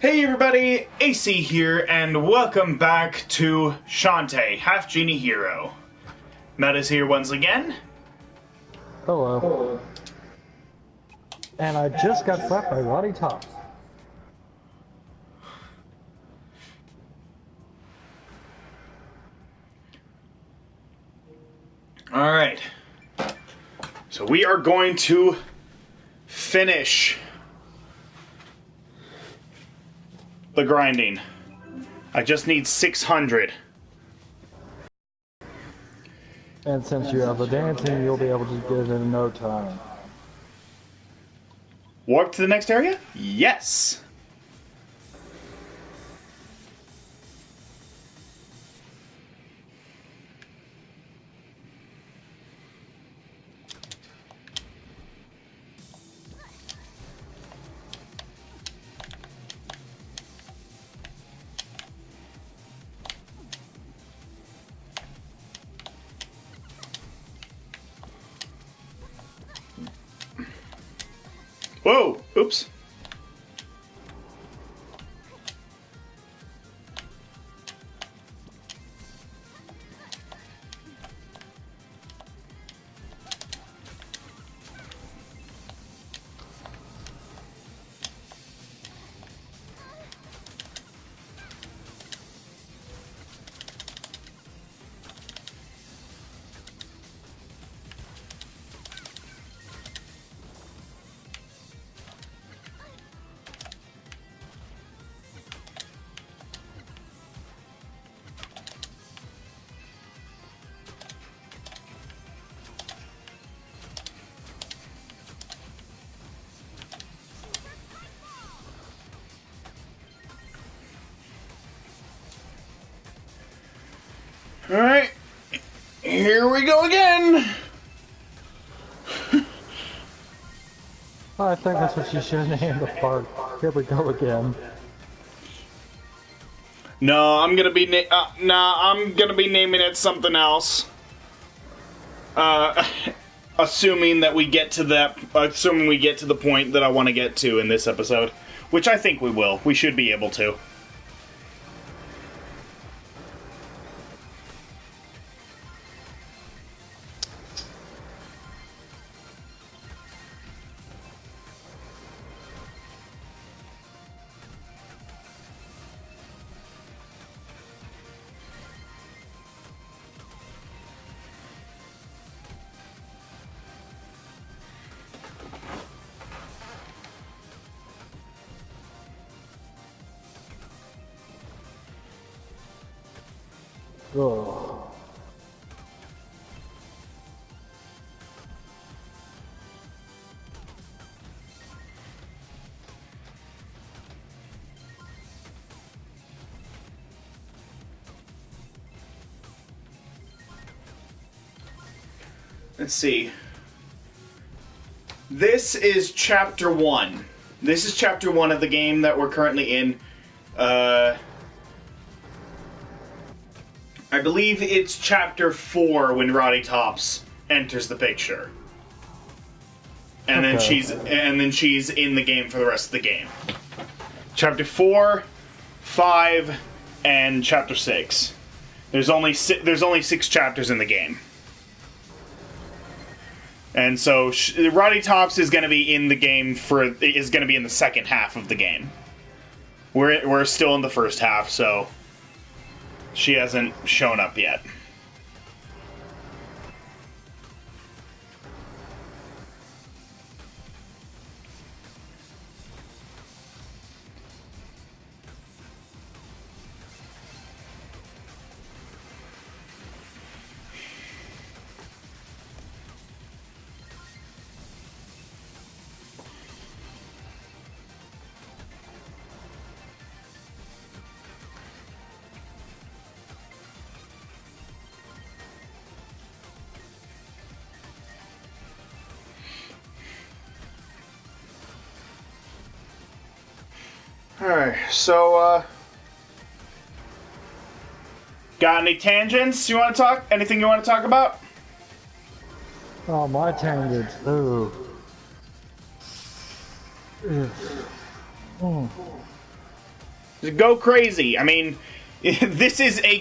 Hey everybody, AC here, and welcome back to Shantae, Half-Genie Hero. Matt is here once again. Hello. And I just got slapped by Roddy Tops. Alright. So we are going to finish the grinding. I just need 600. And since you have the dancing, you'll be able to get it in no time. Warp to the next area? Yes! Whoa! Oops. Alright, here we go again! I think that's what you should name the park. Here we go again. No, I'm gonna be I'm gonna be naming it something else. Assuming we get to the point that I want to get to in this episode, which I think we will. We should be able to. Ugh. Let's see. This is Chapter 1. This is Chapter 1 of the game that we're currently in. I believe it's Chapter 4 when Roddy Tops enters the picture. And then she's in the game for the rest of the game. Chapter 4, 5, and Chapter 6. There's only 6 chapters in the game. And so Roddy Tops is going to be in the game is going to be in the second half of the game. We're still in the first half, so she hasn't shown up yet. Alright, so, got any tangents you want to talk? Anything you want to talk about? Oh, my tangents. Ooh. Ugh. Go crazy. I mean, this is a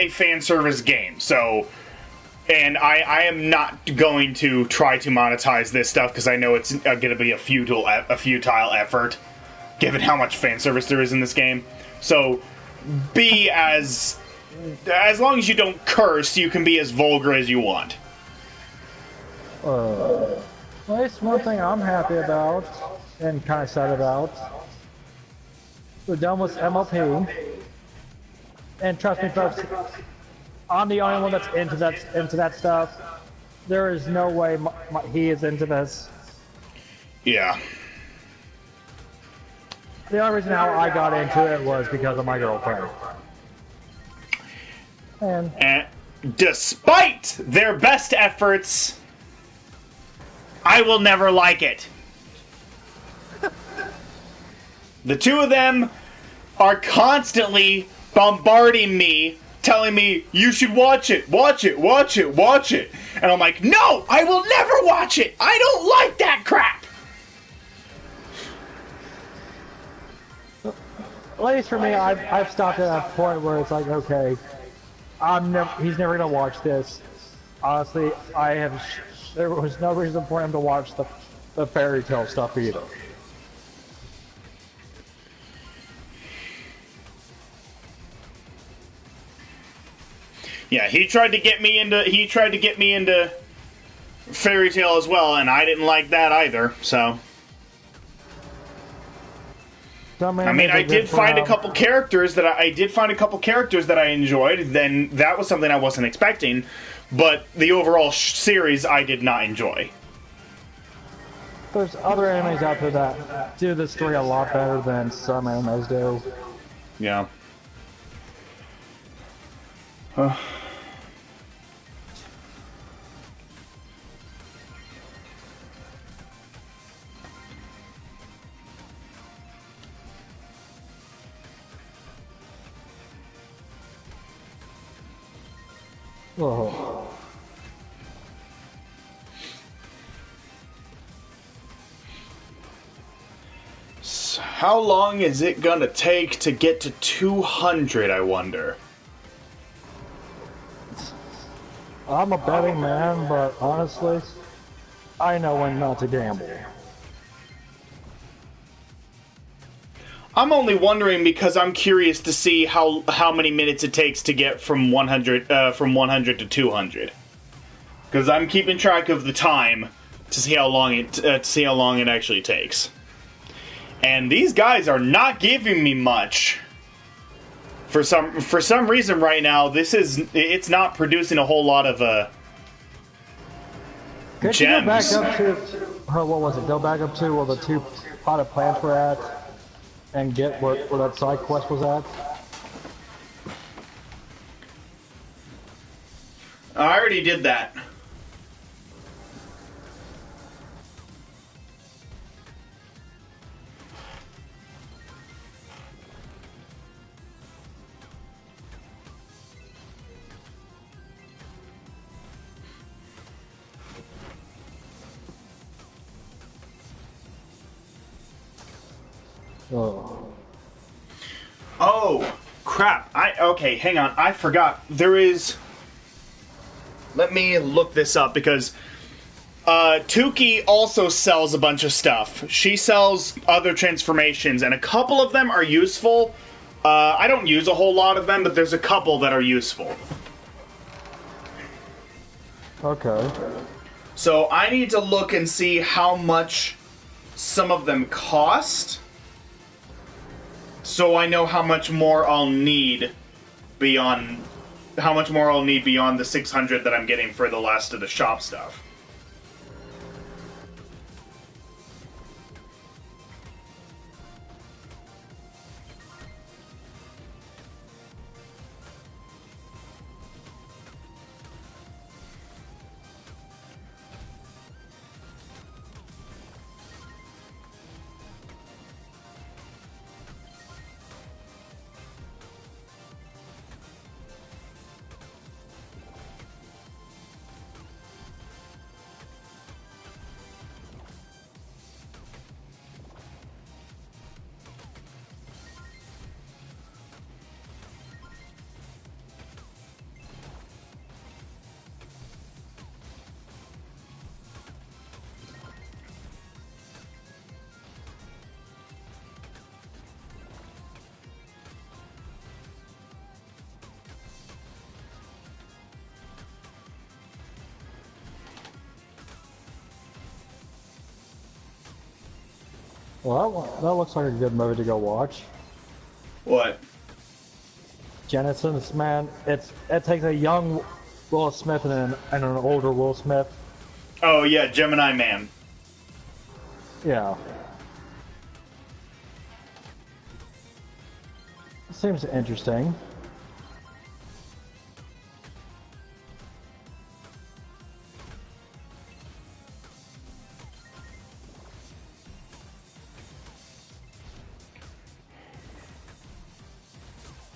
fan service game, so. And I am not going to try to monetize this stuff because I know it's going to be a futile effort, given how much fan service there is in this game. So, be as long as you don't curse, you can be as vulgar as you want. Well, it's one thing I'm happy about and kind of sad about. We're done with MLP, and trust me, folks. I'm the only one that's into that stuff. There is no way he is into this. Yeah. The only reason how I got into it was because of my girlfriend. And despite their best efforts, I will never like it. The two of them are constantly bombarding me, telling me, you should watch it, watch it, watch it, watch it. And I'm like, no, I will never watch it. I don't like that crap. At least for me, I've stopped at that point where it's like, okay, he's never gonna watch this. Honestly, there was no reason for him to watch the fairy tale stuff either. Yeah, he tried to get me into fairy tale as well, and I didn't like that either. So, I mean, I did find a couple characters that I enjoyed. Then that was something I wasn't expecting, but the overall series I did not enjoy. There's other animes out there that do the story a lot better than some animes do. Yeah. Oh. So how long is it gonna take to get to 200, I wonder? I'm a betting man, but honestly, I know when not to gamble. I'm only wondering because I'm curious to see how many minutes it takes to get from 100 to 200. Because I'm keeping track of the time to see how long it actually takes. And these guys are not giving me much. For some reason right now, it's not producing a whole lot of Could gems. you go back up to what was it? Go back up to where the two potted plants were at, and get where that side quest was at. I already did that. Oh, crap. Okay, hang on. I forgot. There is... Let me look this up, because Tuki also sells a bunch of stuff. She sells other transformations, and a couple of them are useful. I don't use a whole lot of them, but there's a couple that are useful. Okay. So I need to look and see how much some of them cost, so I know how much more I'll need beyond the 600 that I'm getting for the last of the shop stuff. Well, that looks like a good movie to go watch. What? Genesis, man, it takes a young Will Smith and an older Will Smith. Oh yeah, Gemini Man. Yeah. Seems interesting.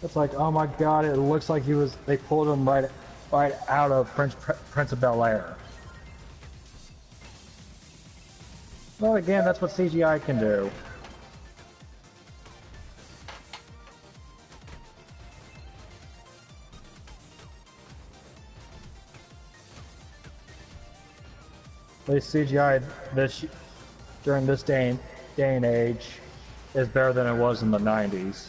It's like, oh my god, it looks like they pulled him right out of Prince of Bel-Air. Well, again, that's what CGI can do. At least CGI during this day and age is better than it was in the 90s.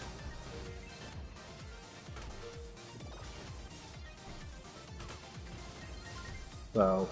So.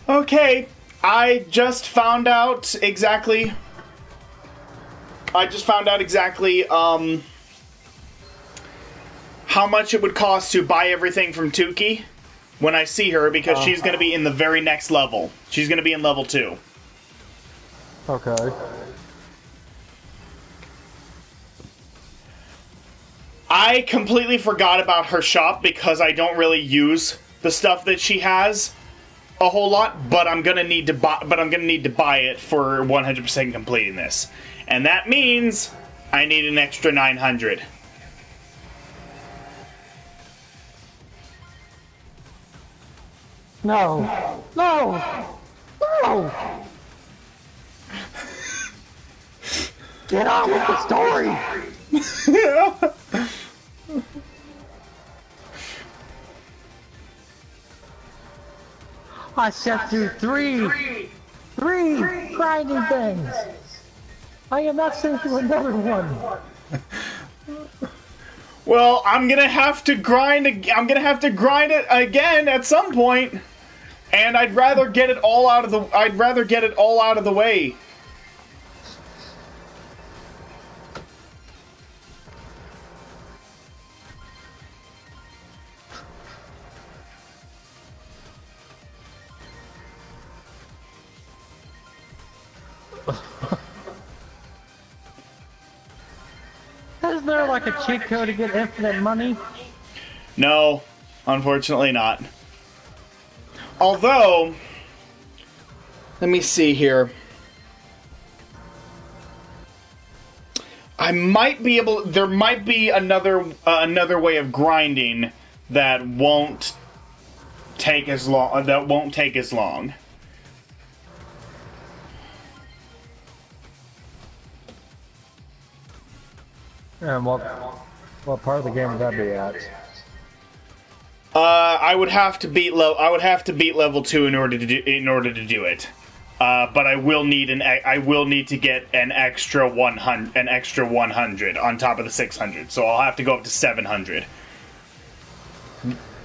Okay, I just found out exactly how much it would cost to buy everything from Tukey when I see her, because she's going to be in the very next level. She's going to be in level 2. Okay. I completely forgot about her shop because I don't really use the stuff that she has a whole lot, but I'm gonna need to buy it for 100% completing this, and that means I need an extra 900. No! No! No! Get on with the story! I sat through three grinding things. I am not sitting through another one. Well, I'm gonna have to grind it again at some point, and I'd rather get it all out of the way. Isn't there like a cheat code to get infinite money? No, unfortunately not. Although, let me see here. I might be able. There might be another way of grinding that won't take as long. And what part of the game would that be at? I would have to beat level 2 in order to do it. But I will need to get an extra 100 on top of the 600. So I'll have to go up to 700.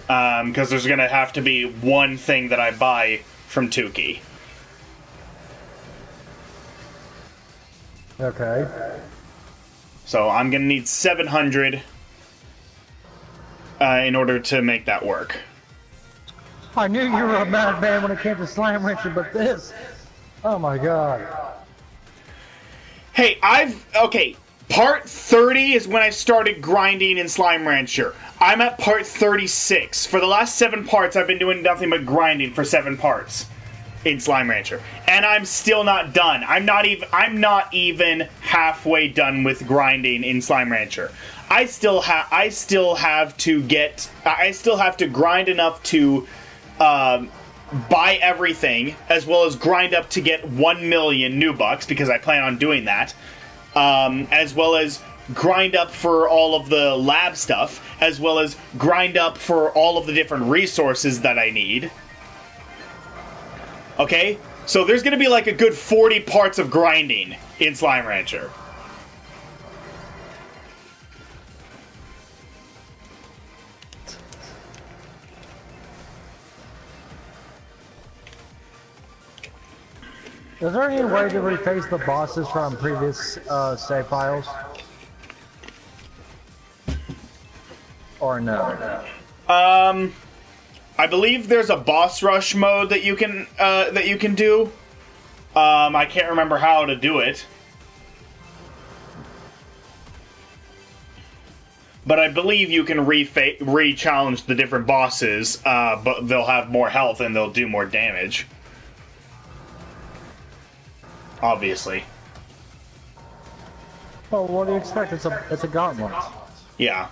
Because there's gonna have to be one thing that I buy from Tukey. Okay. So I'm gonna need 700 in order to make that work. I knew you were a madman when it came to slam wrenching, but this... Oh my god. Hey, Part 30 is when I started grinding in Slime Rancher. I'm at part 36. For the last 7 parts, I've been doing nothing but grinding for 7 parts in Slime Rancher. And I'm still not done. I'm not even halfway done with grinding in Slime Rancher. I still have to grind enough to buy everything, as well as grind up to get 1 million new bucks, because I plan on doing that. As well as grind up for all of the lab stuff, as well as grind up for all of the different resources that I need. Okay? So there's gonna be like a good 40 parts of grinding in Slime Rancher. Is there any way to replace the bosses from previous save files? Or no? I believe there's a boss rush mode that you can do. I can't remember how to do it. But I believe you can re-challenge the different bosses, but they'll have more health and they'll do more damage. Obviously. Well, what do you expect? It's a gauntlet. Yeah.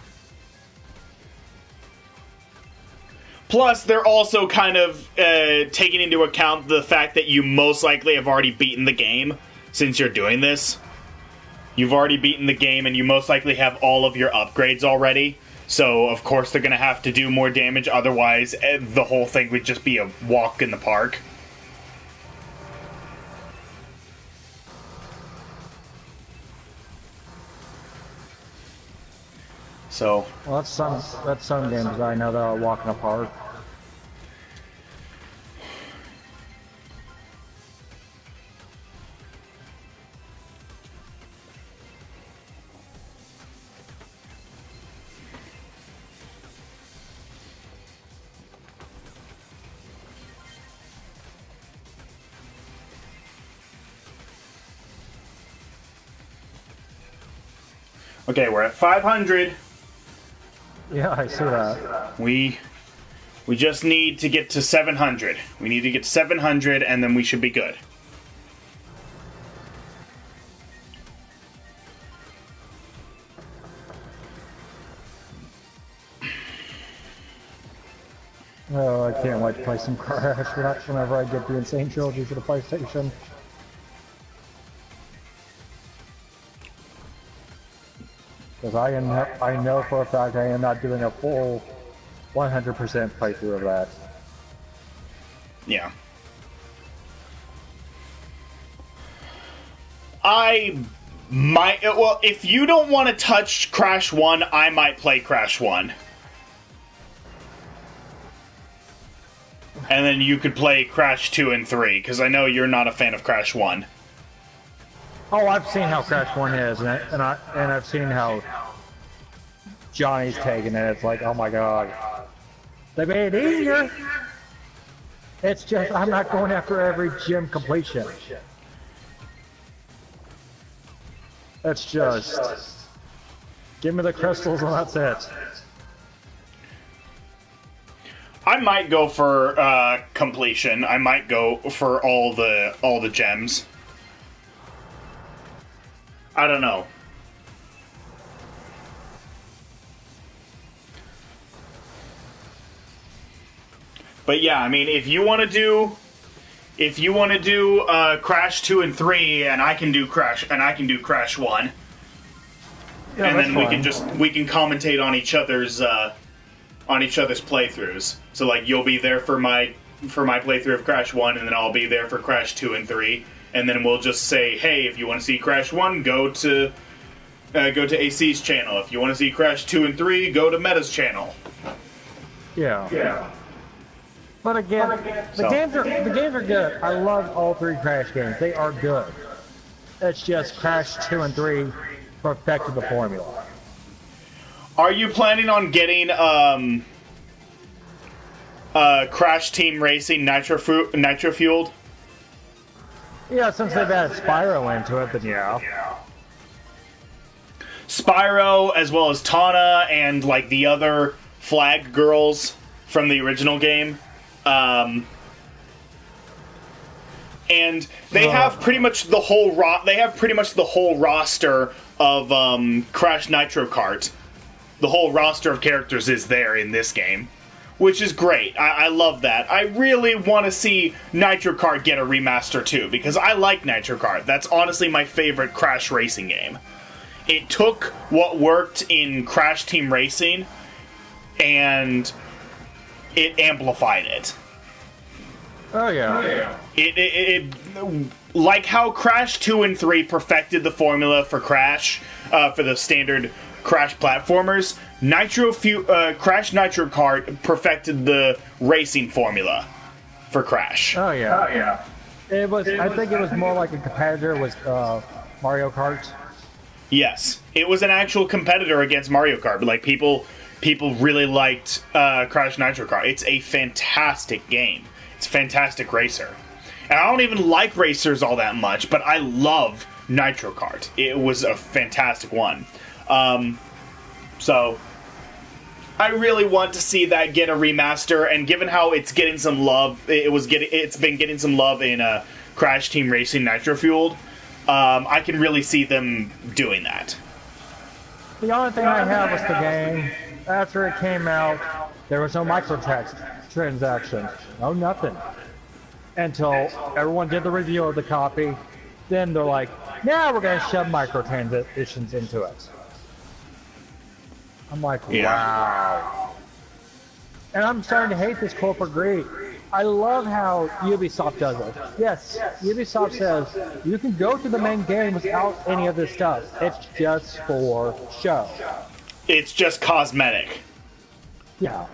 Plus, they're also kind of taking into account the fact that you most likely have already beaten the game since you're doing this. You've already beaten the game, and you most likely have all of your upgrades already. So, of course, they're going to have to do more damage. Otherwise, the whole thing would just be a walk in the park. So, well, that's some games that I know that are walking apart. okay, we're at 500. Yeah, I see that. We just need to get to 700. We need to get to 700, and then we should be good. Oh, I can't wait to play some Crash whenever I get the Insane Trilogy for the PlayStation. Because I know for a fact I am not doing a full 100% playthrough of that. Yeah. I might... Well, if you don't want to touch Crash 1, I might play Crash 1. And then you could play Crash 2 and 3, because I know you're not a fan of Crash 1. Oh, I've seen how Crash 1 is, and I've seen how Johnny's taking it. It's like, oh my god. They made it easier! It's just, I'm not going after every gym completion. It's just, give me the crystals and that's it. I might go for completion. I might go for all the gems. I don't know. But yeah, I mean, if you want to do Crash 2 and 3, and I can do Crash 1, Yeah, and then fine. we can commentate on each other's playthroughs. So like, you'll be there for my playthrough of Crash 1, and then I'll be there for Crash 2 and 3. And then we'll just say, hey, if you want to see Crash 1, go to AC's channel. If you want to see Crash 2 and 3, go to Meta's channel. Yeah. But again, the games are good. I love all 3 Crash games. They are good. It's just Crash 2 and 3 perfected the formula. Are you planning on getting Crash Team Racing Nitro Fueled? Yeah, since they've added Spyro into it, then yeah. Spyro, as well as Tawna, and like the other flag girls from the original game. And they have pretty much the whole roster of Crash Nitro Kart. The whole roster of characters is there in this game, which is great. I love that. I really want to see Nitro Kart get a remaster too, because I like Nitro Kart. That's honestly my favorite Crash racing game. It took what worked in Crash Team Racing and it amplified it. Oh yeah. It like how Crash 2 and 3 perfected the formula for Crash, for the standard Crash platformers, Crash Nitro Kart perfected the racing formula for Crash. Oh yeah. I think it was more like a competitor with Mario Kart. Yes, it was an actual competitor against Mario Kart, but like people really liked Crash Nitro Kart. It's a fantastic game. It's a fantastic racer. And I don't even like racers all that much, but I love Nitro Kart. It was a fantastic one. So I really want to see that get a remaster, and given how it's getting some love, it's been getting some love in Crash Team Racing Nitro Fueled. I can really see them doing that. The only thing I have was the game. After it came out, there was no microtransactions. No nothing. Until everyone did the review of the copy. Then they're like, now we're going to shove microtransactions into it. I'm like, wow. And I'm starting to hate this corporate greed. I love how Ubisoft does it. Yes, Ubisoft says you can go to the main game without any of this stuff. It's just for show. It's just cosmetic. Yeah.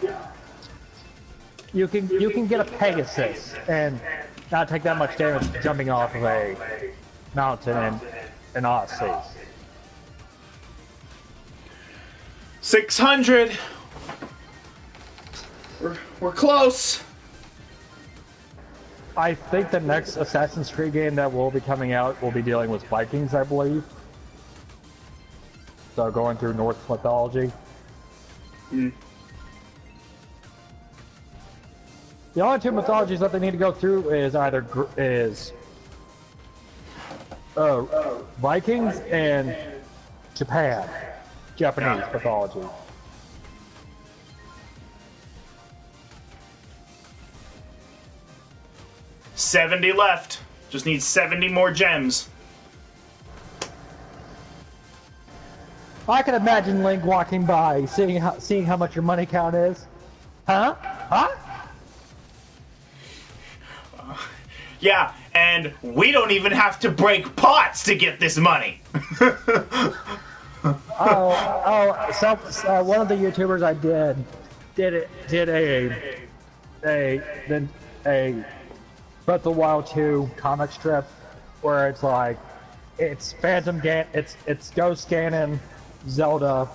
You can get a Pegasus and not take that much damage jumping off of a mountain in Odyssey. 600. We're close. I think the next Assassin's Creed game that will be coming out will be dealing with Vikings, I believe. So going through Norse mythology. Mm. The only two mythologies that they need to go through is either Vikings and Japanese mythology. $70 left. Just need 70 more gems. I can imagine Link walking by, seeing how much your money count is. Huh? Yeah, and we don't even have to break pots to get this money. So one of the YouTubers I did a Breath of the Wild 2 comic strip where it's like it's Ghost Ganon, Zelda,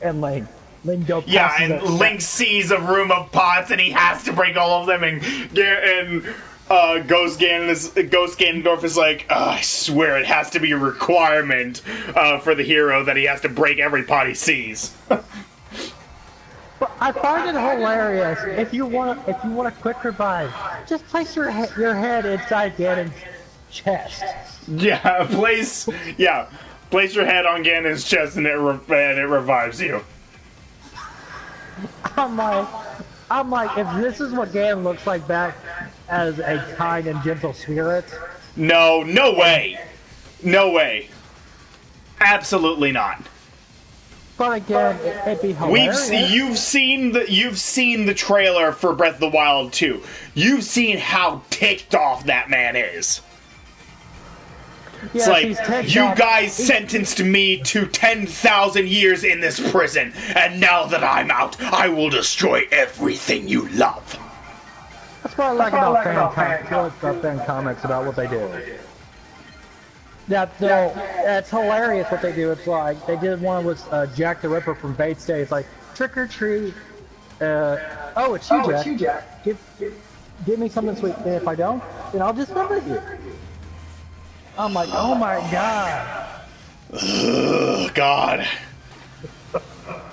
and Link. Link Link sees a room of pots and he has to break all of them, and Ghost Ganondorf is like, I swear it has to be a requirement for the hero that he has to break every pot he sees. But I find it hilarious. If you want a quick revive, just place your head inside Ganon's chest. Place your head on Ganon's chest and it revives you. I'm like, if this is what Ganon looks like back as a kind and gentle spirit. No way. Absolutely not. But again, it'd be hilarious. You've seen the trailer for Breath of the Wild 2. You've seen how ticked off that man is. It's like, you guys sentenced me to 10,000 years in this prison, and now that I'm out, I will destroy everything you love. That's what I like about fan comics about what they do. It's hilarious what they do. It's like they did one with Jack the Ripper from Bates Day. It's like trick or treat. It's you, Jack. Give me something sweet. And if I don't, then I'll dismember you. I'm like, oh my god. Ugh, God.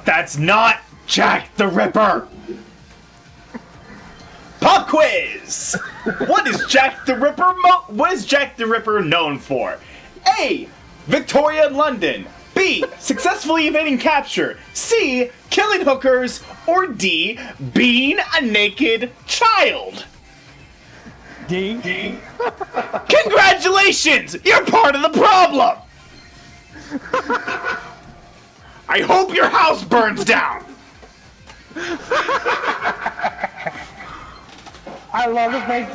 That's not Jack the Ripper! Pop quiz! What is Jack the Ripper known for? A. Victoria and London. B. Successfully evading capture. C. Killing hookers. Or D. Being a naked child. D. Congratulations! You're part of the problem! I hope your house burns down! I love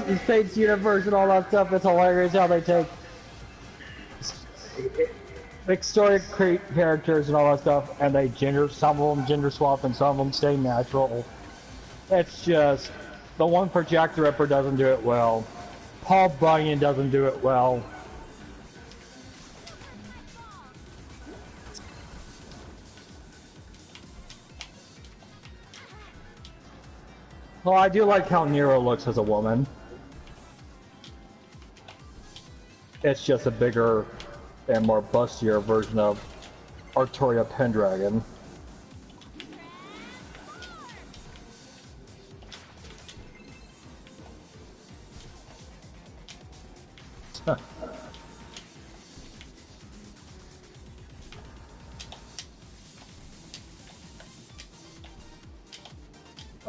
the Fates universe and all that stuff. It's hilarious how they take historic characters and all that stuff, and they some of them gender swap and some of them stay natural. It's just the one for Jack the Ripper doesn't do it well. Paul Bunyan doesn't do it well. Well, I do like how Nero looks as a woman. It's just a bigger and more bustier version of Artoria Pendragon.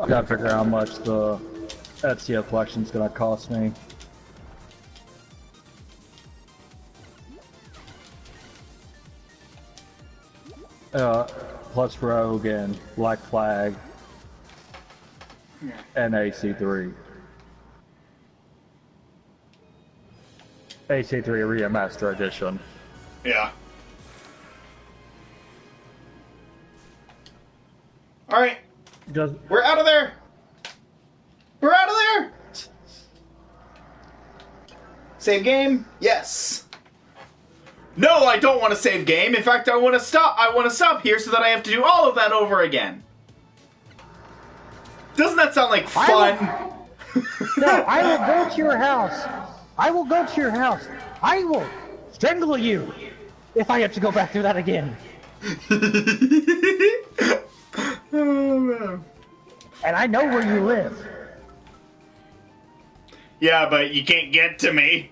I gotta figure out how much the Ezio collection's gonna cost me. Plus Rogue and Black Flag and AC3. AC3 Remaster Edition. Yeah. Alright. We're out of there! We're out of there! Save game? Yes. No, I don't want to save game. In fact, I want to stop here so that I have to do all of that over again. Doesn't that sound like fun? No, I will go to your house. I will go to your house. I will strangle you if I have to go back through that again. Oh, man. And I know where you live. Yeah, but you can't get to me.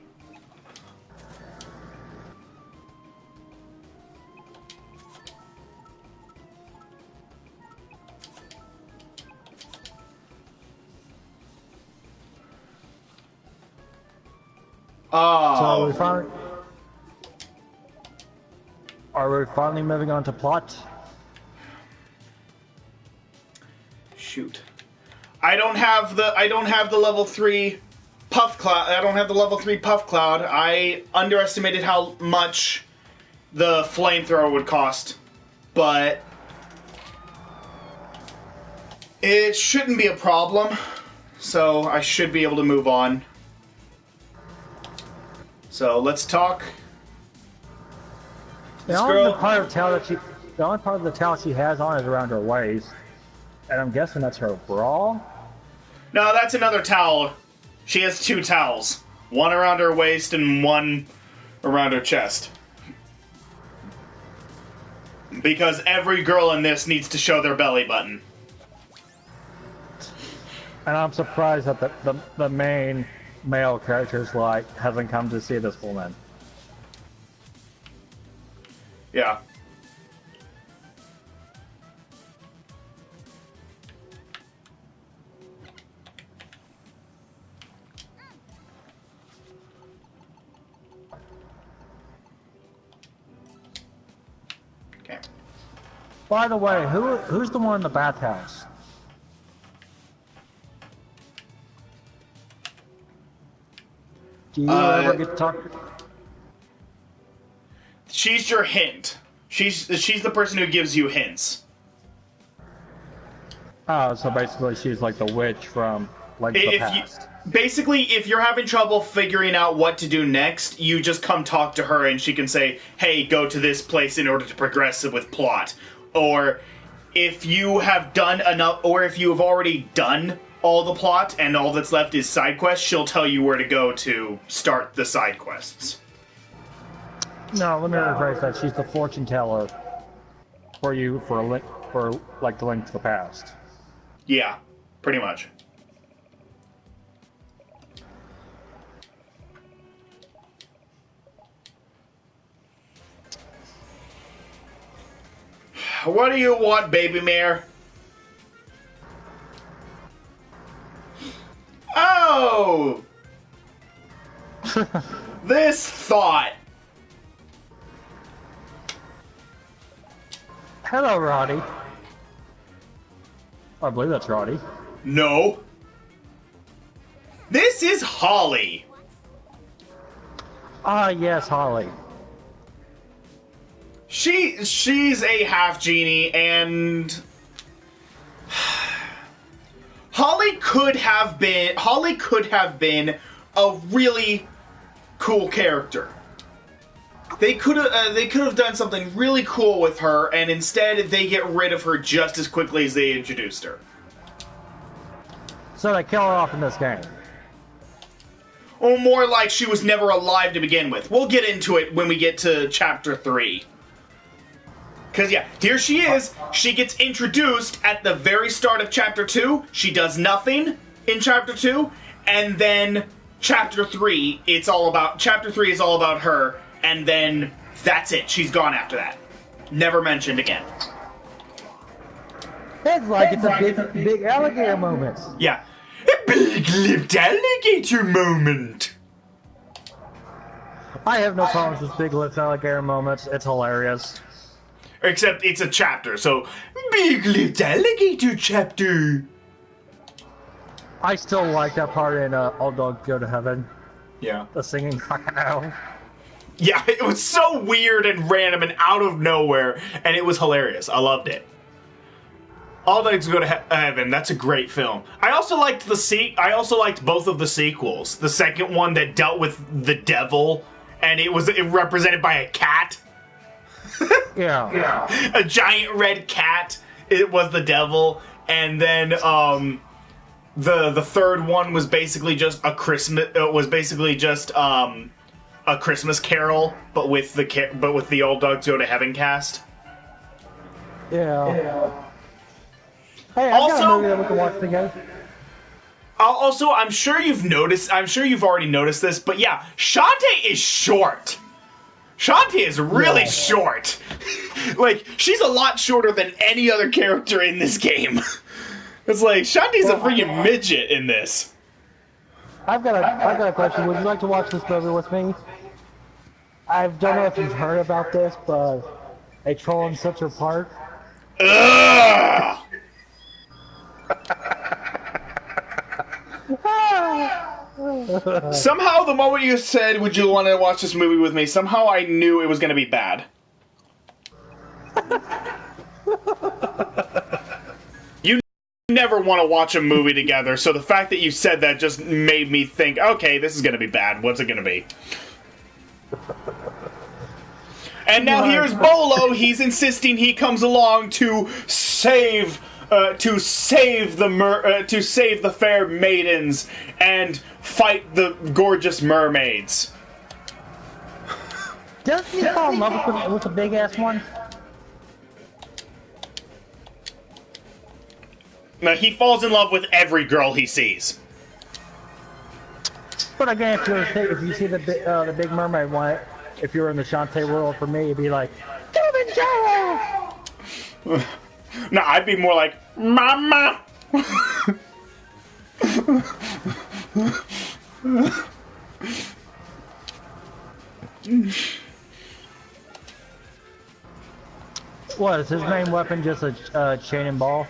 Oh. So are we finally moving on to plot? Shoot. I don't have the level 3 puff cloud. I don't have the level 3 puff cloud. I underestimated how much the flamethrower would cost, but it shouldn't be a problem. So I should be able to move on. So let's talk. The only part of the towel she has on is around her waist, and I'm guessing that's her bra. No, that's another towel. She has 2 towels, one around her waist and one around her chest. Because every girl in this needs to show their belly button. And I'm surprised that the main male character's hasn't come to see this woman. Yeah. Okay. By the way, who's the one in the bathhouse? Do you ever get to talk? She's your hint. She's the person who gives you hints. Oh, so basically she's like the witch from the past. Basically, if you're having trouble figuring out what to do next, you just come talk to her and she can say, hey, go to this place in order to progress with plot. Or if you have done enough, or if you have already done all the plot and all that's left is side quests, she'll tell you where to go to start the side quests. No, let me rephrase that. She's the fortune teller for you for like the Link to the Past. Yeah, pretty much. What do you want, baby mare? Oh! This thought. Hello, Roddy. I believe that's Roddy. No. This is Holly. Ah, yes, Holly. She's a half-genie, and Holly could have been a really cool character. They could have done something really cool with her, and instead they get rid of her just as quickly as they introduced her. So they kill her off in this game. Or more like she was never alive to begin with. We'll get into it when we get to Chapter 3. Because, yeah, here she is. She gets introduced at the very start of Chapter 2. She does nothing in Chapter 2. And then Chapter 3 is all about her. And then that's it. She's gone after that. Never mentioned again. It's like it's a big alligator moment. Yeah. A big-lipped alligator moment. I have no problems with big lips alligator moments. It's hilarious. Except it's a chapter, so big-lipped alligator chapter. I still like that part in All Dogs Go to Heaven. Yeah. The singing crocodile. Yeah, it was so weird and random and out of nowhere, and it was hilarious. I loved it. All Dogs Go to Heaven. That's a great film. I also liked both of the sequels. The second one that dealt with the devil, and it was represented by a cat. Yeah. A giant red cat. It was the devil, and then the third one was basically just a Christmas. It was basically just a Christmas Carol, but with the All Dogs Go to Heaven cast. Yeah. Hey, I got a movie that we can watch together. Also, I'm sure you've already noticed this, but yeah, Shantae is short. Shantae is really short. Like, she's a lot shorter than any other character in this game. It's like, Shantae's a freaking midget in this. I've got a question. Would you like to watch this movie with me? I don't know if you've heard about this, but a troll in Central Park. Ugh! Somehow, the moment you said, would you want to watch this movie with me, somehow I knew it was going to be bad. You never want to watch a movie together, so the fact that you said that just made me think, okay, this is going to be bad. What's it going to be? And now here's Bolo. He's insisting he comes along to save the fair maidens and fight the gorgeous mermaids. Doesn't he fall in love with the big ass one? Now, he falls in love with every girl he sees. But again, if you see the big mermaid one, if you were in the Shantae world, for me, it'd be like, Kilimanjaro! No, I'd be more like, Mama! What, is his main weapon just a chain and ball?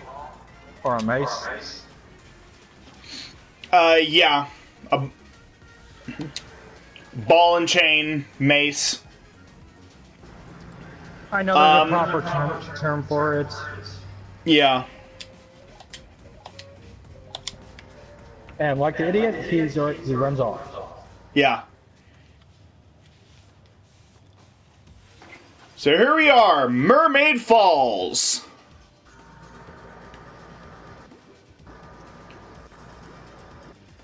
Or a mace? Yeah. A ball and chain, mace. I know there's a proper term for it. Yeah. And like the idiot, he runs off. Yeah. So here we are, Mermaid Falls.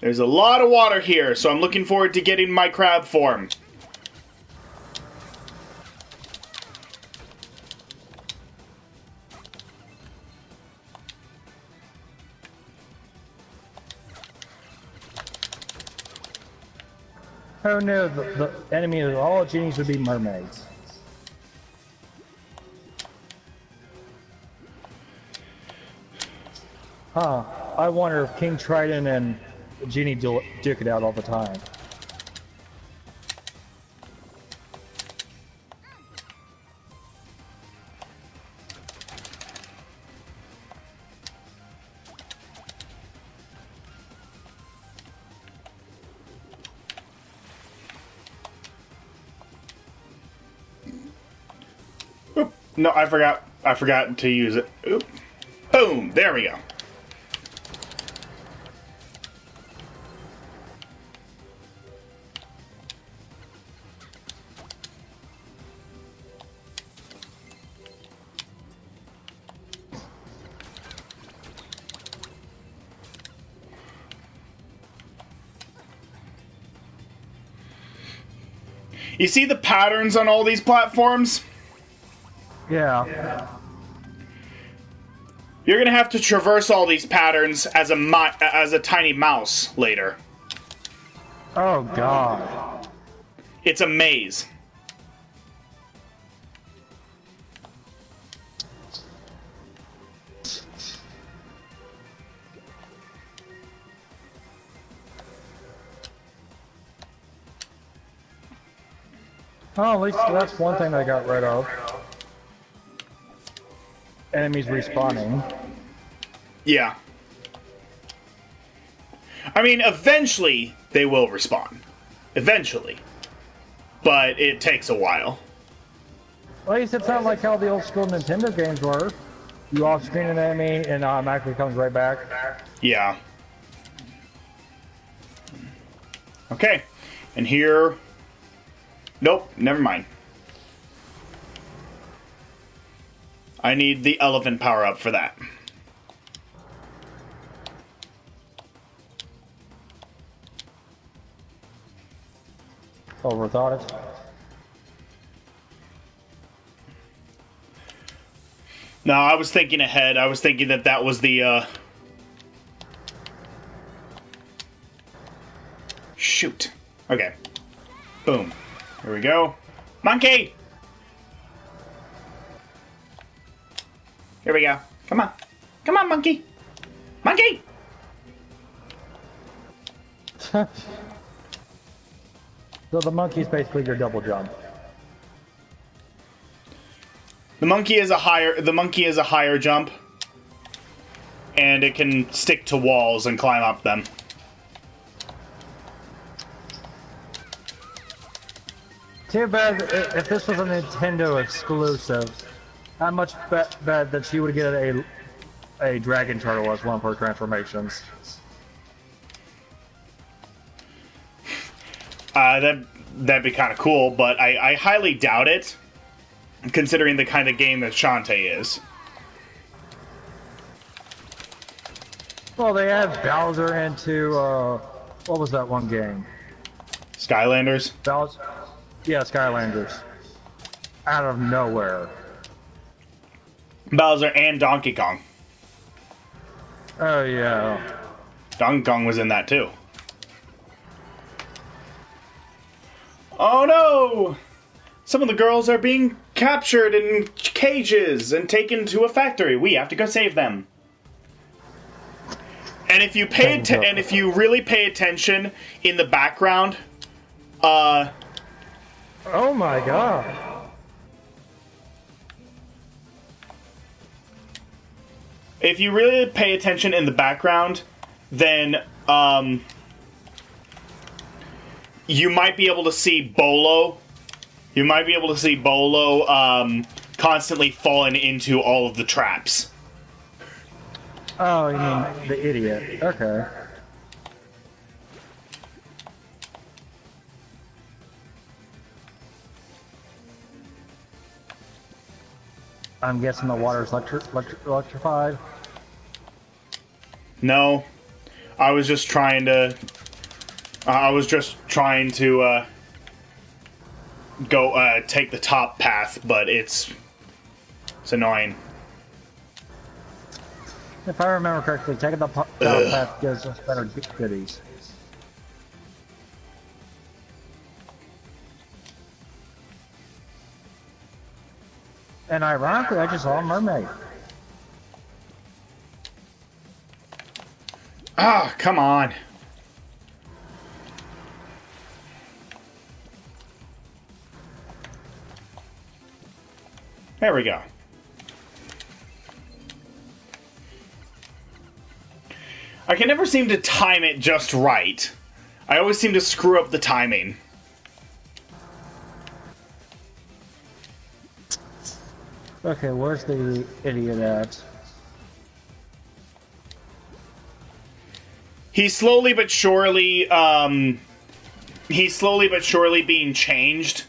There's a lot of water here, so I'm looking forward to getting my crab form. Who knew the enemy of all genies would be mermaids? Huh. I wonder if King Triton and Genie duke it out all the time. Oop. No, I forgot. I forgot to use it. Oop. Boom. There we go. You see the patterns on all these platforms? Yeah. You're gonna have to traverse all these patterns as a tiny mouse later. Oh god. It's a maze. Oh, at least that's one thing I got rid of. Enemies respawning. Yeah. I mean, eventually they will respawn. Eventually. But it takes a while. At least it's not like how the old school Nintendo games were. You off-screen an enemy and automatically comes right back. Yeah. Okay. And here... Nope, never mind. I need the elephant power-up for that. Overthought it. No, I was thinking ahead. I was thinking that that was the, Shoot. Okay. Boom. Here we go. Monkey! Here we go. Come on. Come on, monkey! Monkey! So the monkey's basically your double jump. The monkey is a higher jump. And it can stick to walls and climb up them. Too bad if this was a Nintendo exclusive. How much bad that she would get a dragon turtle as one of her transformations. That'd be kind of cool, but I highly doubt it, considering the kind of game that Shantae is. Well, they had Bowser into what was that one game? Skylanders? Bowser. Yeah, Skylanders. Out of nowhere. Bowser and Donkey Kong. Oh, yeah. Donkey Kong was in that, too. Oh, no! Some of the girls are being captured in cages and taken to a factory. We have to go save them. And if you and if you really pay attention in the background, oh my god. If you really pay attention in the background, then you might be able to see Bolo. You might be able to see Bolo constantly falling into all of the traps. Oh, you mean the idiot. Okay. I'm guessing the water's electrified. No, I was just trying to. Go take the top path, but it's annoying. If I remember correctly, taking the top path gives us better goodies. And ironically, I just saw a mermaid. Ah, come on. There we go. I can never seem to time it just right. I always seem to screw up the timing. Okay, where's the idiot at? He's slowly but surely, being changed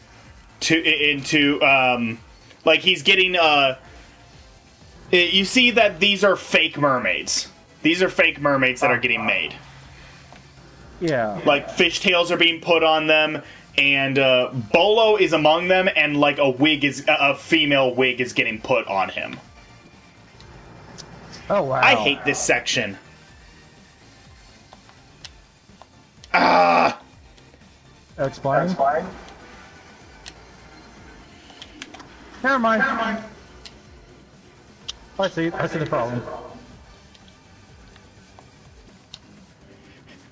into, like he's getting, you see that these are fake mermaids. These are fake mermaids that are getting made. Yeah. Like, fishtails are being put on them, and Bolo is among them, and like a female wig is getting put on him. Oh, wow. I hate this section. Ah! Explain? Never mind. I see the problem.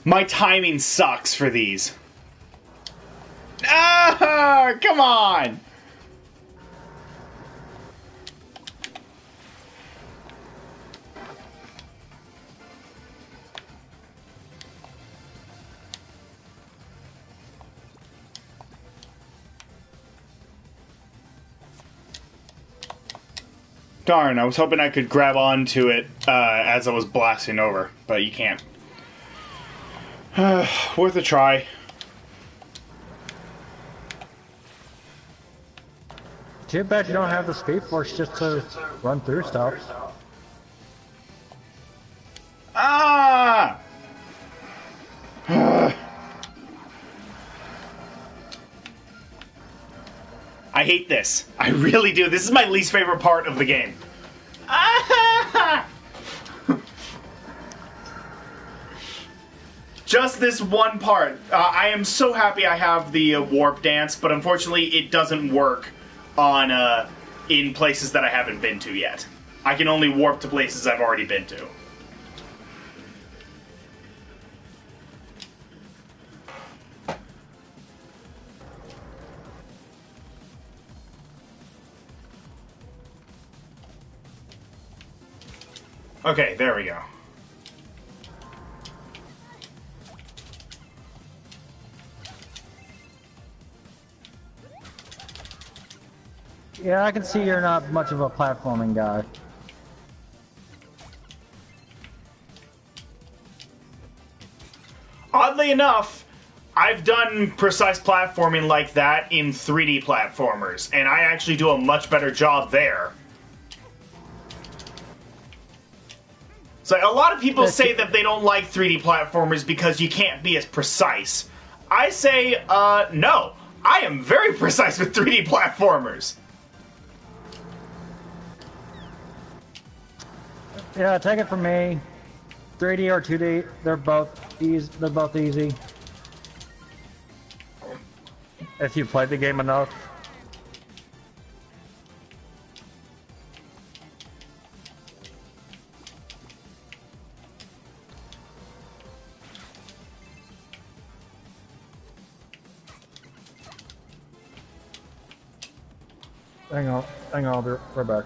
My timing sucks for these. Ah! Come on! Darn, I was hoping I could grab onto it as I was blasting over, but you can't. Worth a try. Too bad you don't have the speed force just to run through stuff. Ah! I hate this. I really do. This is my least favorite part of the game. Just this one part. I am so happy I have the warp dance, but unfortunately it doesn't work on in places that I haven't been to yet. I can only warp to places I've already been to. Okay, there we go. Yeah, I can see you're not much of a platforming guy. Oddly enough, I've done precise platforming like that in 3D platformers, and I actually do a much better job there. So a lot of people say that they don't like 3D platformers because you can't be as precise. I say, no. I am very precise with 3D platformers. Yeah, take it from me. 3D or 2D, they're both easy. If you played the game enough. Hang on, I'll be right back.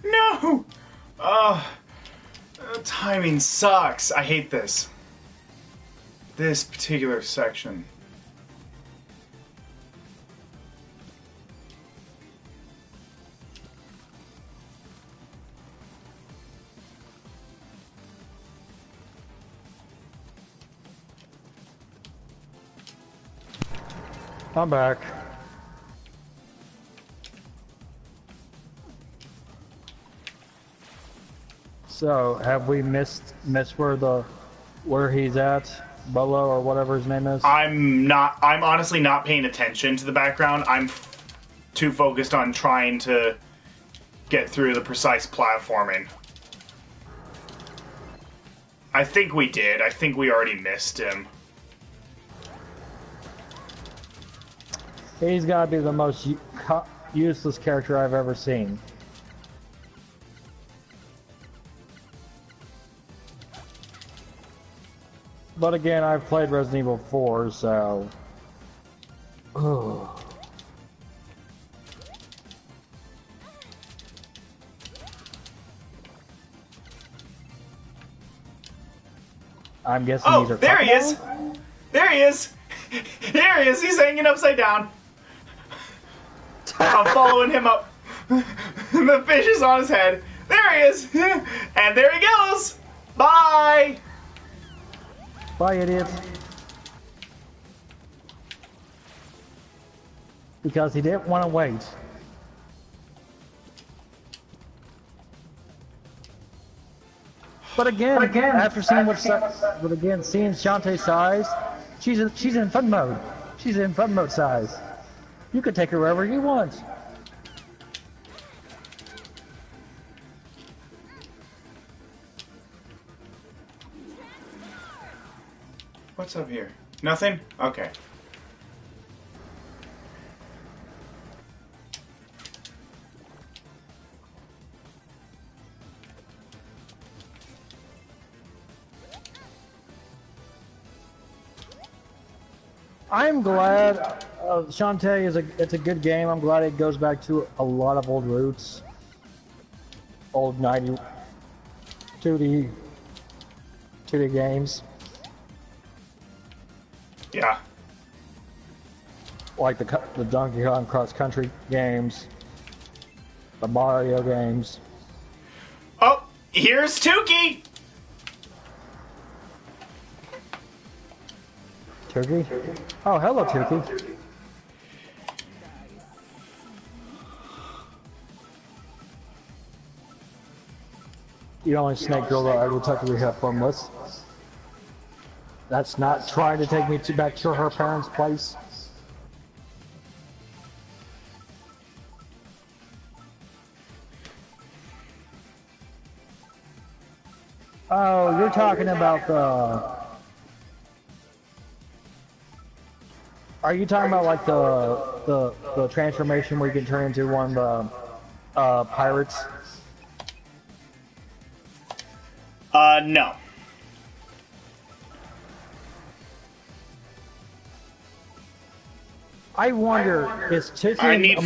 No! Timing sucks. I hate this. This particular section. I'm back. So, have we missed where he's at? Bolo or whatever his name is? I'm honestly not paying attention to the background. I'm too focused on trying to get through the precise platforming. I think we did. I think we already missed him. He's gotta be the most useless character I've ever seen. But again, I've played Resident Evil 4, so... Ugh. I'm guessing these are... There he is! There he is! There he is! He's hanging upside down. I'm following him up. The fish is on his head. There he is! And there he goes! Bye! Bye, idiots. Because he didn't want to wait. But again, after seeing seeing Shantae's size, she's in fun mode. She's in fun mode size. You can take her wherever you want. What's up here? Nothing? Okay. I'm glad Shantae it's a good game. I'm glad it goes back to a lot of old roots. Old 90 2D games. Yeah. Like the Donkey Kong Cross Country games. The Mario games. Oh, here's Tukey! Tukey? Oh, hello, Tukey. The only snake girl that I will technically have fun with. That's not trying to take me back to her parents' place. Oh, you're talking about the... Are you talking about like the transformation where you can turn into one of the pirates? No. I wonder, is Tukey I need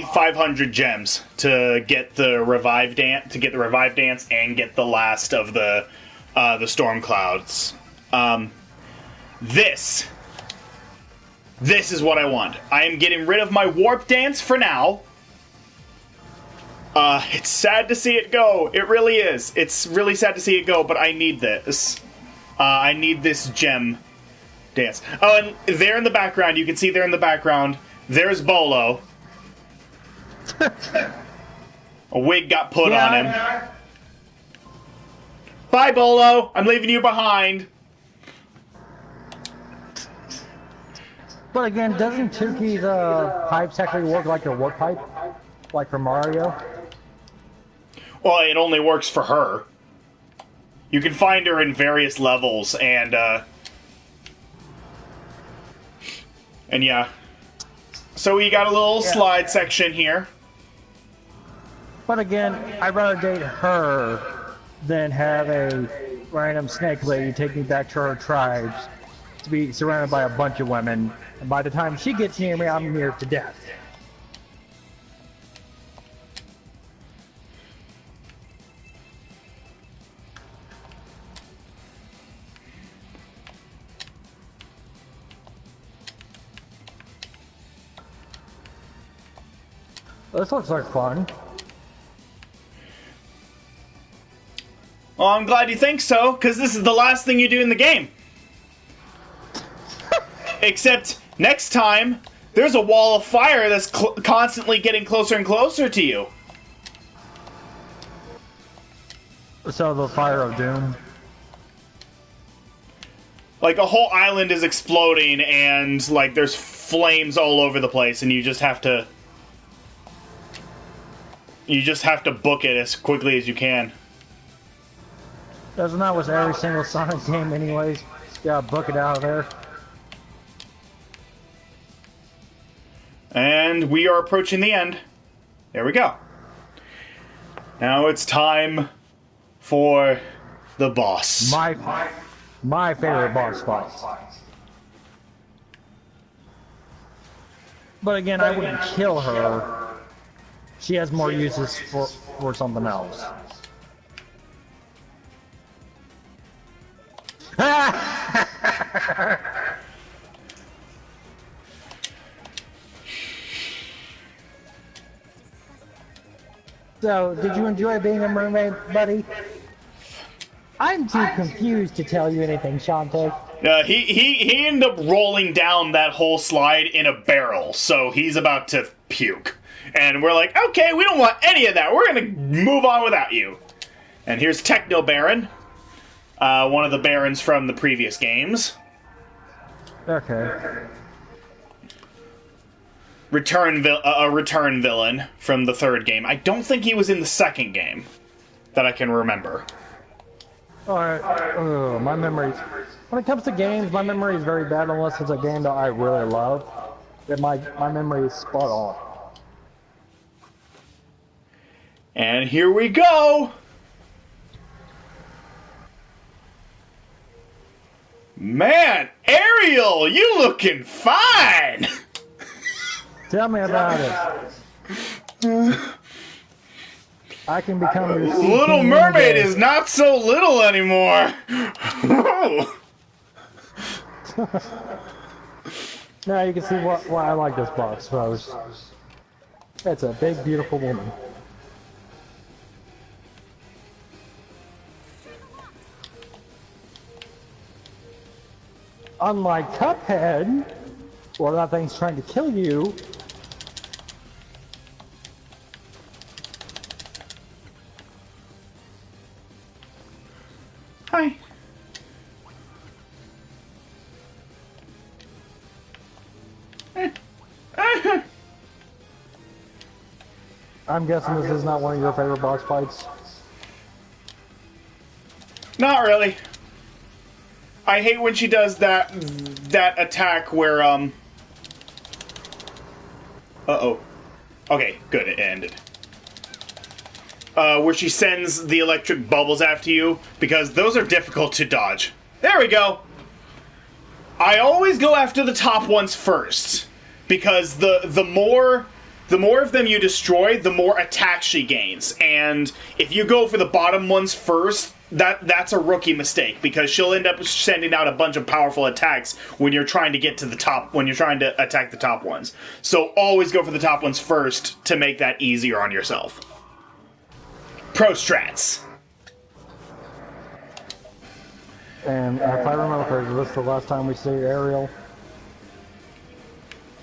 500 gems to get the revive dance, and get the last of the storm clouds. This is what I want. I am getting rid of my warp dance for now. It's sad to see it go. It really is. It's really sad to see it go, but I need this. I need this gem dance. Oh, and there in the background, you can see there in the background, there's Bolo. A wig got put on him. Bye, Bolo. I'm leaving you behind. But again, doesn't Tukey's pipes actually work like a warp pipe? Like for Mario? Well, it only works for her. You can find her in various levels, and yeah. So we got a little slide section here. But again, I'd rather date her than have a random snake lady take me back to her tribes to be surrounded by a bunch of women. And by the time she gets near me, I'm near to death. This looks like fun. Well, I'm glad you think so, because this is the last thing you do in the game. Except Next time, there's a wall of fire that's constantly getting closer and closer to you. So the Fire of Doom. Like, a whole island is exploding, and, like, there's flames all over the place, and you just have to... You just have to book it as quickly as you can. Doesn't that was every single Sonic game anyways? Yeah, book it out of there. And we are approaching the end. There we go. Now it's time for the boss. My favorite boss fight. But again, I wouldn't kill her. She has more uses for something else. So, did you enjoy being a mermaid, buddy? I'm too confused to tell you anything, Shantae. He ended up rolling down that whole slide in a barrel, so he's about to puke. And we're like, okay, we don't want any of that. We're gonna move on without you. And here's Techno Baron, one of the barons from the previous games. Okay. A return villain from the third game. I don't think he was in the second game that I can remember. Alright, my memories. When it comes to games, my memory is very bad unless it's a game that I really love. But my memory is spot on. And here we go! Man, Ariel, you looking fine! Tell me about it. I can become your Little Mermaid is not so little anymore. Now you can see why I like this box, folks. It's a big, beautiful woman. Unlike Cuphead, where that thing's trying to kill you. Hi. I'm guessing this is not one of your favorite boss fights. Not really. I hate when she does that attack where Uh-oh. Okay, good, it ended. Where she sends the electric bubbles after you, because those are difficult to dodge. There we go! I always go after the top ones first, because the more of them you destroy, the more attack she gains. And if you go for the bottom ones first, that's a rookie mistake, because she'll end up sending out a bunch of powerful attacks when you're trying to get to the top, when you're trying to attack the top ones. So always go for the top ones first to make that easier on yourself. Pro strats. And if I remember correctly, this is the last time we see Ariel.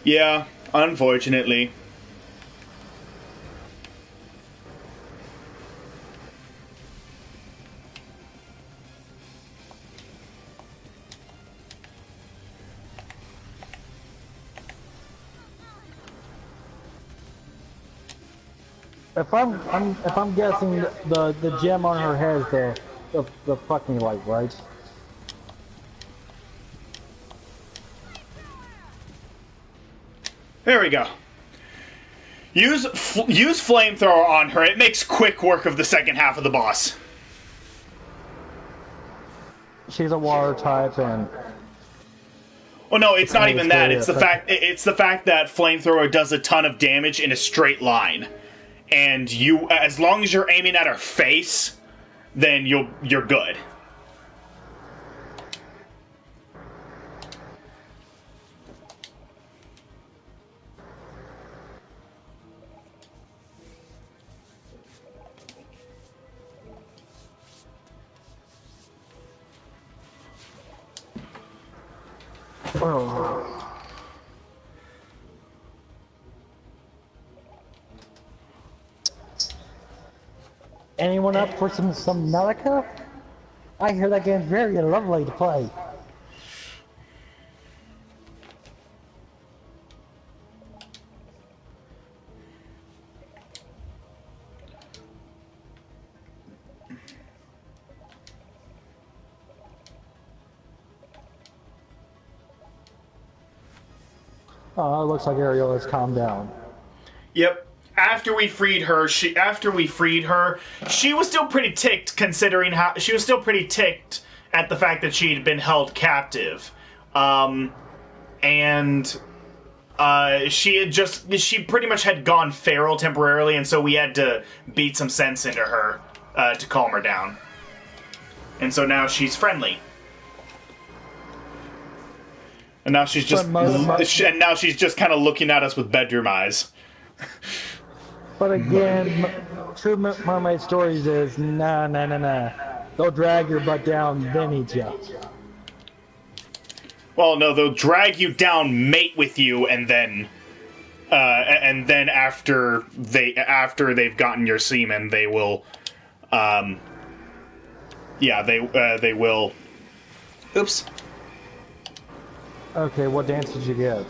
Yeah, unfortunately. If I'm guessing, the gem on her head is the fucking light, right? There we go. Use flamethrower on her. It makes quick work of the second half of the boss. She's a water type, and Oh no, it's not even that. It's the fact that flamethrower does a ton of damage in a straight line, and as long as you're aiming at her face, then you're good. oh. Anyone up for some Subnautica? I hear that game's very lovely to play. Oh, it looks like Ariel has calmed down. Yep. After we freed her, she was still pretty ticked, considering how she was still pretty ticked at the fact that she'd been held captive, and she pretty much had gone feral temporarily, and so we had to beat some sense into her to calm her down, and so now she's friendly. And now she's just kind of looking at us with bedroom eyes. But again, true mermaid stories is nah. They'll drag your butt down, then eat you. Well, no, they'll drag you down, mate with you, and then after they've gotten your semen, they will, they will. Oops. Okay, what dance did you get?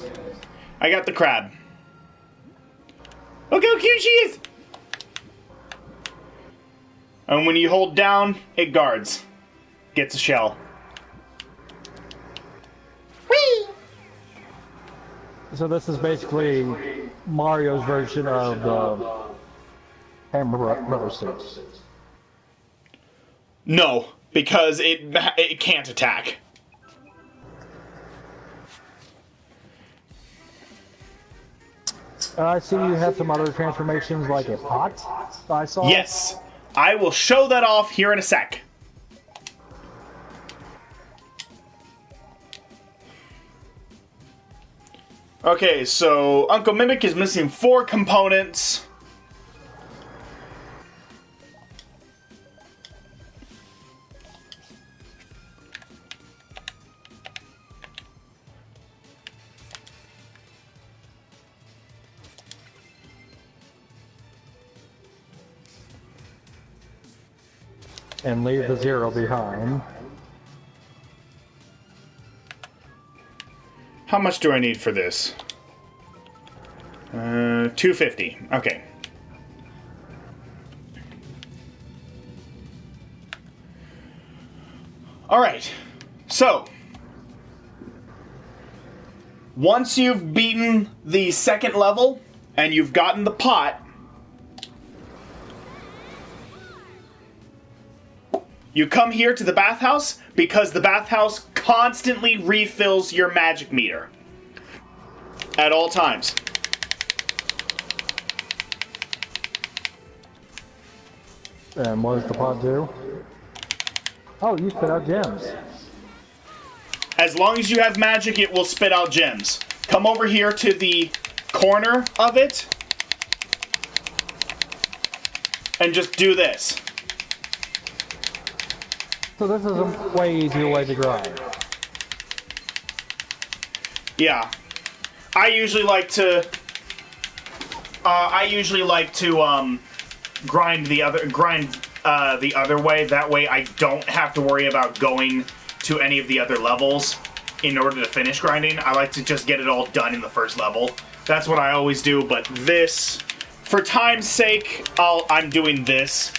I got the crab. Look how cute she is! And when you hold down, it guards. Gets a shell. Whee! So this is basically Mario's version of the Hammer Brothers suits. No, because it can't attack. I see you have some other transformations like a pot, I saw. Yes, I will show that off here in a sec. Okay, so Uncle Mimic is missing 4 components. And leave the 0 behind. How much do I need for this? 250. Okay. Alright. So, once you've beaten the 2nd level, and you've gotten the pot, you come here to the bathhouse, because the bathhouse constantly refills your magic meter. At all times. And what does the pot do? Oh, you spit out gems. As long as you have magic, it will spit out gems. Come over here to the corner of it, and just do this. So this is a way easier way to grind. Yeah, I usually like to grind the other way. That way, I don't have to worry about going to any of the other levels in order to finish grinding. I like to just get it all done in the first level. That's what I always do. But this, for time's sake, I'm doing this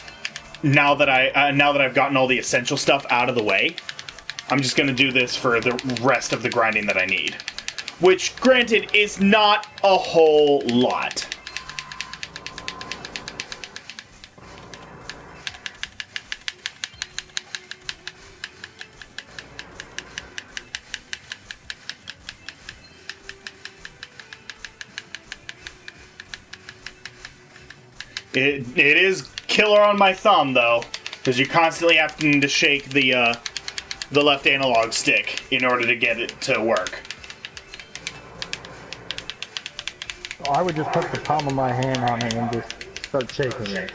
now that I've gotten all the essential stuff out of the way. I'm just gonna do this for the rest of the grinding that I need. Which, granted, is not a whole lot. It is killer on my thumb, though, because you're constantly having to shake the left analog stick in order to get it to work. I would just put the palm of my hand on it and just start shaking it.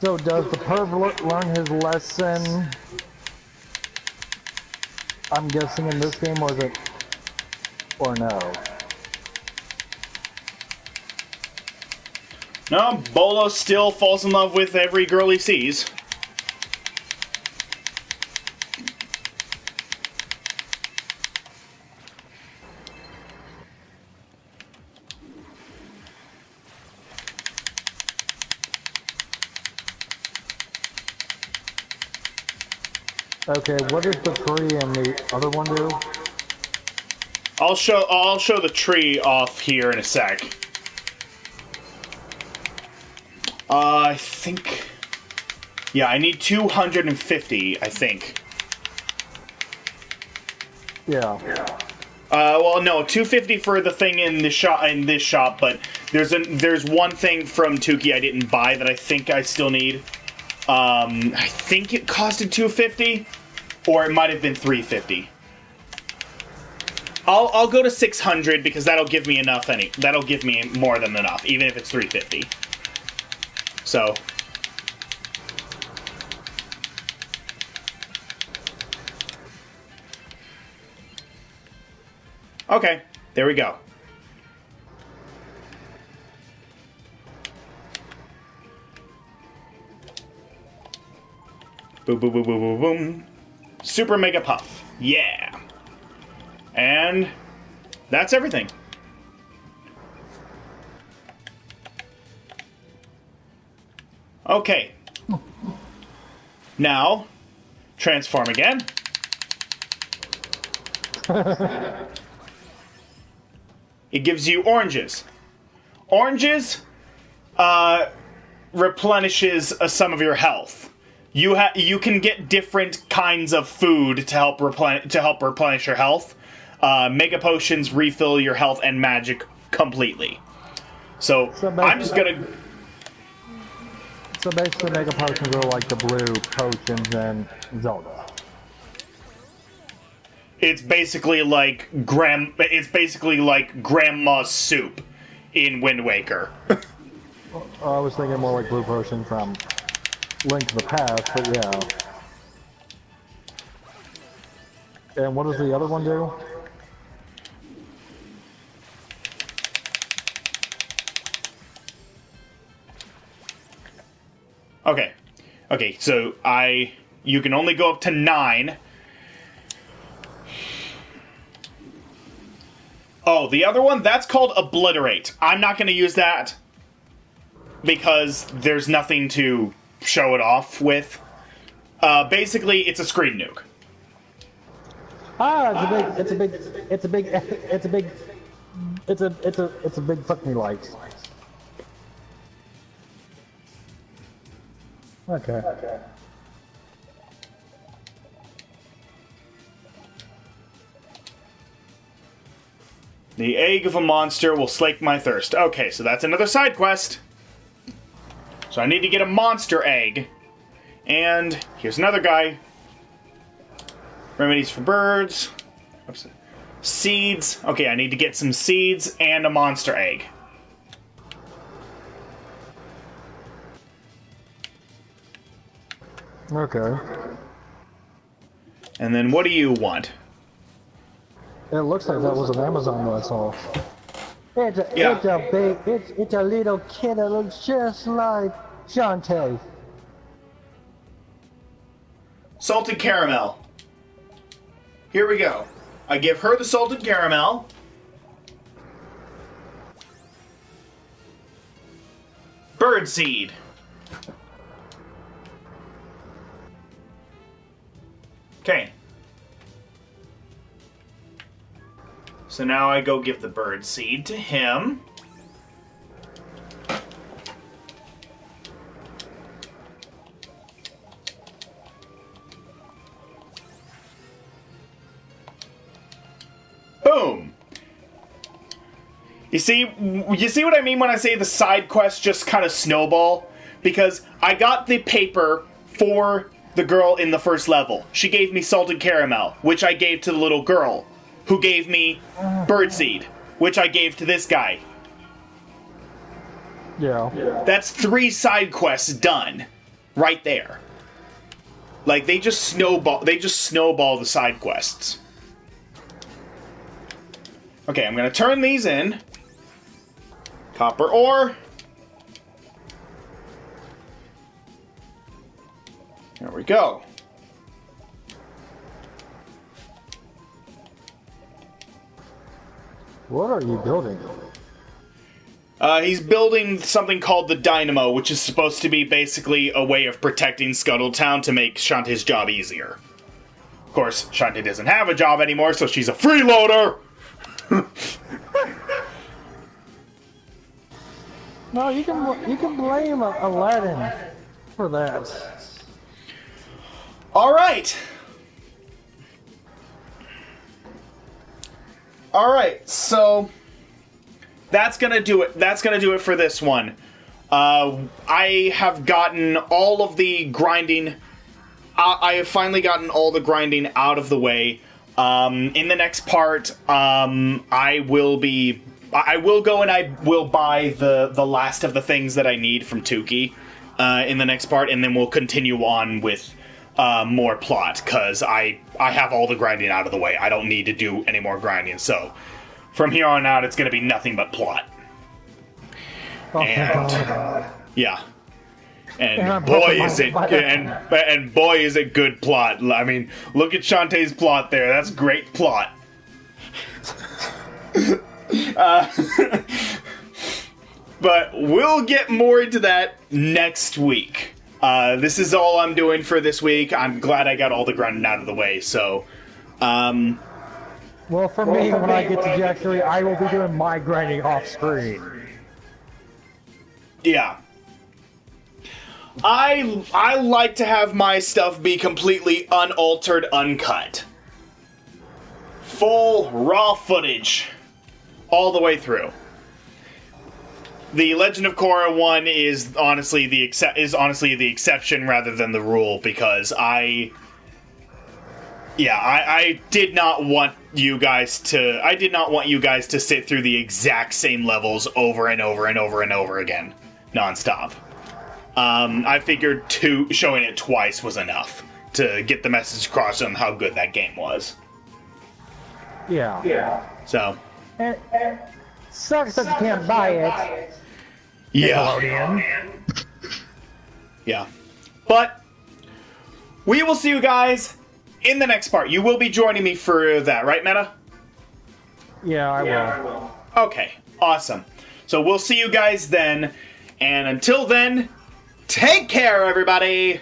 So does the perv learn his lesson? I'm guessing in this game, or is it, or no? No, Bolo still falls in love with every girl he sees. Okay, what does the tree and the other one do? I'll show the tree off here in a sec. I think... Yeah, I need 250, I think. Yeah. Well, no, 250 for the thing in this shop, but there's one thing from Tukey I didn't buy that I think I still need. I think it costed 250, or it might have been 350. I'll go to 600 because that'll give me enough. That'll give me more than enough, even if it's 350. So. Okay, there we go. Boom, boom, boom, boom, boom, boom. Super Mega Puff. Yeah. And that's everything. Okay. Now, transform again. It gives you oranges. Oranges replenishes some of your health. You can get different kinds of food to help replenish your health. Mega potions refill your health and magic completely. So I'm just gonna. So basically, Mega Potions are like the blue potions in Zelda. It's basically like grandma's soup in Wind Waker. I was thinking more like blue potion from Link to the Past, but yeah. And what does the other one do? Okay, so you can only go up to 9. Oh, the other one, that's called Obliterate. I'm not going to use that because there's nothing to show it off with. Basically, it's a screen nuke. Ah, it's a big fuck me light. Okay. The egg of a monster will slake my thirst. Okay, so that's another side quest. So I need to get a monster egg. And here's another guy. Remedies for birds. Oops. Seeds. Okay, I need to get some seeds and a monster egg. Okay. And then what do you want? It looks like that was an Amazon that I saw. It's a little kid that looks just like Shantae. Salted caramel. Here we go. I give her the salted caramel. Birdseed. Okay. So now I go give the birdseed to him. Boom. You see what I mean when I say the side quests just kind of snowball? Because I got the paper for the girl in the first level. She gave me salted caramel, which I gave to the little girl, who gave me birdseed, which I gave to this guy. Yeah. That's 3 side quests done. right there. Like, they just snowball the side quests. Okay, I'm gonna turn these in. Copper ore. There we go. What are you building? He's building something called the Dynamo, which is supposed to be basically a way of protecting Scuttletown to make Shantae's job easier. Of course, Shantae doesn't have a job anymore, so she's a freeloader! No, you can blame Aladdin for that. Alright! Alright, so that's gonna do it. That's gonna do it for this one. I have gotten all of the grinding. I have finally gotten all the grinding out of the way. In the next part, I will go and I will buy the last of the things that I need from Tukey in the next part, and then we'll continue on with more plot, because I have all the grinding out of the way. I don't need to do any more grinding, so from here on out, it's going to be nothing but plot. Oh, and yeah, and boy is it good plot. I mean, look at Shantae's plot there. That's great plot. But we'll get more into that next week. This is all I'm doing for this week. I'm glad I got all the grinding out of the way, so well, for me, when I get to Jack 3, I will be doing my grinding off screen. Yeah. I like to have my stuff be completely unaltered, uncut. Full, raw footage. All the way through. The Legend of Korra 1 is honestly the exception rather than the rule, because I did not want you guys to sit through the exact same levels over and over and over and over again, nonstop. I figured showing it twice was enough to get the message across on how good that game was. Yeah. So. And sucks that you can't buy it. Yeah. Yeah. But we will see you guys in the next part. You will be joining me for that, right, Meta? Yeah, I will. Okay, awesome. So we'll see you guys then. And until then, take care, everybody!